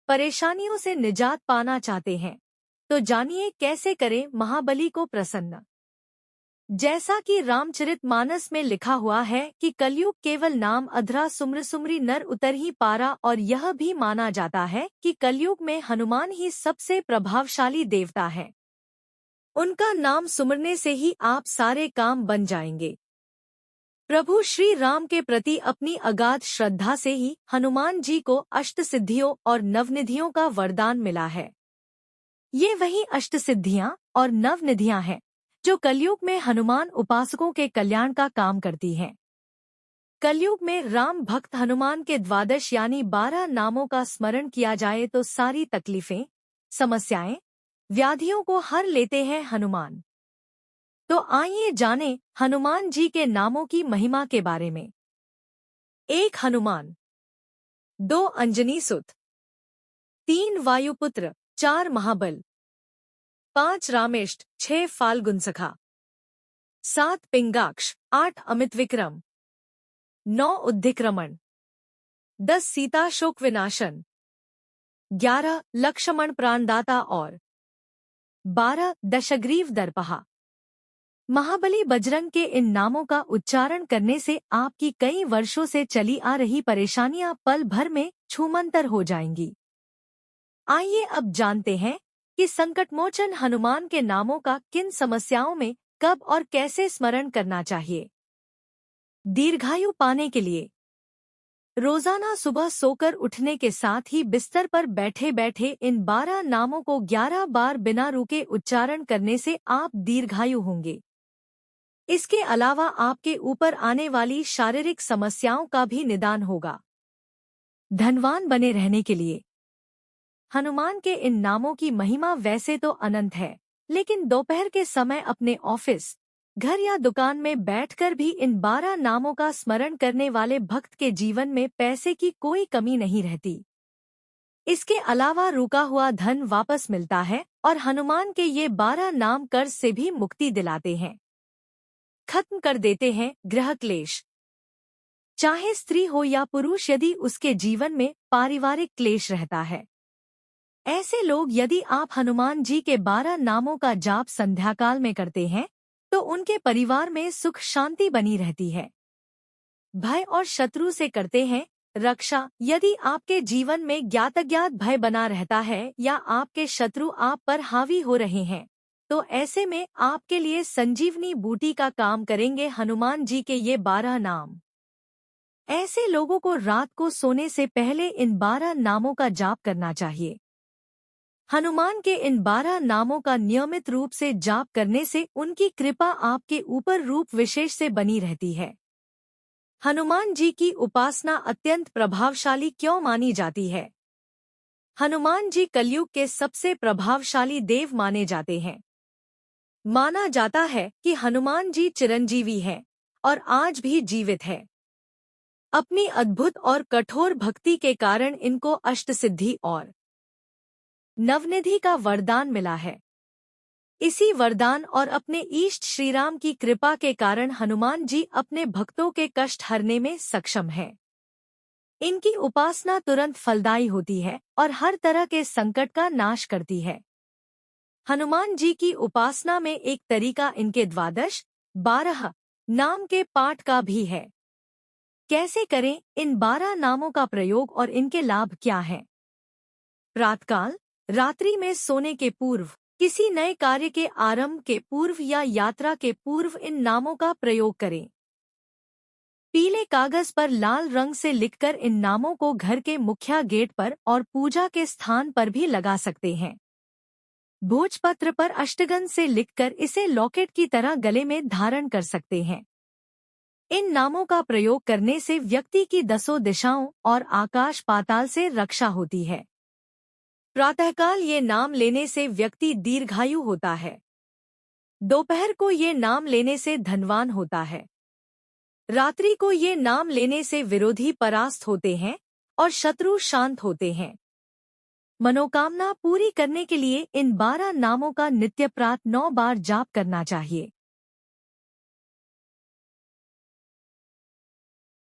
परेशानियों से निजात पाना चाहते हैं तो जानिए कैसे करें महाबली को प्रसन्न। जैसा कि रामचरितमानस में लिखा हुआ है कि कलयुग केवल नाम अधरा सुम्र सुमरी नर उतर ही पारा, और यह भी माना जाता है कि कलयुग में हनुमान ही सबसे प्रभावशाली देवता है। उनका नाम सुमरने से ही आप सारे काम बन जाएंगे। प्रभु श्री राम के प्रति अपनी अगाध श्रद्धा से ही हनुमान जी को अष्टसिद्धियों और नवनिधियों का वरदान मिला है। ये वही अष्टसिद्धियां और नवनिधियां हैं जो कलयुग में हनुमान उपासकों के कल्याण का काम करती हैं। कलयुग में राम भक्त हनुमान के 12 यानी 12 नामों का स्मरण किया जाए तो सारी तकलीफें, समस्याएं, व्याधियों को हर लेते हैं हनुमान। तो आइए जानें हनुमान जी के नामों की महिमा के बारे में। 1 हनुमान, 2 अंजनी सुत, 3 वायुपुत्र, 4 महाबल, 5 रामेष्ट, 6 फाल्गुन सखा, 7 पिंगाक्ष, 8 अमित विक्रम, 9 उद्धिक्रमण, 10 सीता शोक विनाशन, 11 लक्ष्मण प्राणदाता और 12 दशग्रीव दर्पहा। महाबली बजरंग के इन नामों का उच्चारण करने से आपकी कई वर्षों से चली आ रही परेशानियां पल भर में छूमंतर हो जाएंगी। आइए अब जानते हैं कि संकटमोचन हनुमान के नामों का किन समस्याओं में कब और कैसे स्मरण करना चाहिए। दीर्घायु पाने के लिए रोजाना सुबह सोकर उठने के साथ ही बिस्तर पर बैठे बैठे इन 12 नामों को 11 बार बिना रुके उच्चारण करने से आप दीर्घायु होंगे। इसके अलावा आपके ऊपर आने वाली शारीरिक समस्याओं का भी निदान होगा। धनवान बने रहने के लिए हनुमान के इन नामों की महिमा वैसे तो अनंत है, लेकिन दोपहर के समय अपने ऑफिस, घर या दुकान में बैठकर भी इन 12 नामों का स्मरण करने वाले भक्त के जीवन में पैसे की कोई कमी नहीं रहती। इसके अलावा रुका हुआ धन वापस मिलता है और हनुमान के ये 12 नाम कर्ज से भी मुक्ति दिलाते हैं, खत्म कर देते हैं गृह क्लेश। चाहे स्त्री हो या पुरुष, यदि उसके जीवन में पारिवारिक क्लेश रहता है, ऐसे लोग यदि आप हनुमान जी के 12 नामों का जाप संध्याकाल में करते हैं तो उनके परिवार में सुख शांति बनी रहती है। भय और शत्रु से करते हैं रक्षा। यदि आपके जीवन में ज्ञात भय बना रहता है या आपके शत्रु आप पर हावी हो रहे हैं तो ऐसे में आपके लिए संजीवनी बूटी का काम करेंगे हनुमान जी के ये 12 नाम। ऐसे लोगों को रात को सोने से पहले इन 12 नामों का जाप करना चाहिए। हनुमान के इन 12 नामों का नियमित रूप से जाप करने से उनकी कृपा आपके ऊपर रूप विशेष से बनी रहती है। हनुमान जी की उपासना अत्यंत प्रभावशाली क्यों मानी जाती है? हनुमान जी कलयुग के सबसे प्रभावशाली देव माने जाते हैं। माना जाता है कि हनुमान जी चिरंजीवी हैं और आज भी जीवित है। अपनी अद्भुत और कठोर भक्ति के कारण इनको अष्टसिद्धि और नवनिधि का वरदान मिला है। इसी वरदान और अपने इष्ट श्रीराम की कृपा के कारण हनुमान जी अपने भक्तों के कष्ट हरने में सक्षम हैं। इनकी उपासना तुरंत फलदायी होती है और हर तरह के संकट का नाश करती है। हनुमान जी की उपासना में एक तरीका इनके 12 नाम के पाठ का भी है। कैसे करें इन 12 नामों का प्रयोग और इनके लाभ क्या हैं? प्रातःकाल, रात्रि में सोने के पूर्व, किसी नए कार्य के आरंभ के पूर्व या यात्रा के पूर्व इन नामों का प्रयोग करें। पीले कागज पर लाल रंग से लिखकर इन नामों को घर के मुख्य गेट पर और पूजा के स्थान पर भी लगा सकते हैं। भोजपत्र पर अष्टगंध से लिखकर इसे लॉकेट की तरह गले में धारण कर सकते हैं। इन नामों का प्रयोग करने से व्यक्ति की 10 दिशाओं और आकाश पाताल से रक्षा होती है। प्रातःकाल ये नाम लेने से व्यक्ति दीर्घायु होता है। दोपहर को ये नाम लेने से धनवान होता है। रात्रि को ये नाम लेने से विरोधी परास्त होते हैं और शत्रु शांत होते हैं। मनोकामना पूरी करने के लिए इन 12 नामों का नित्य प्रातः 9 बार जाप करना चाहिए।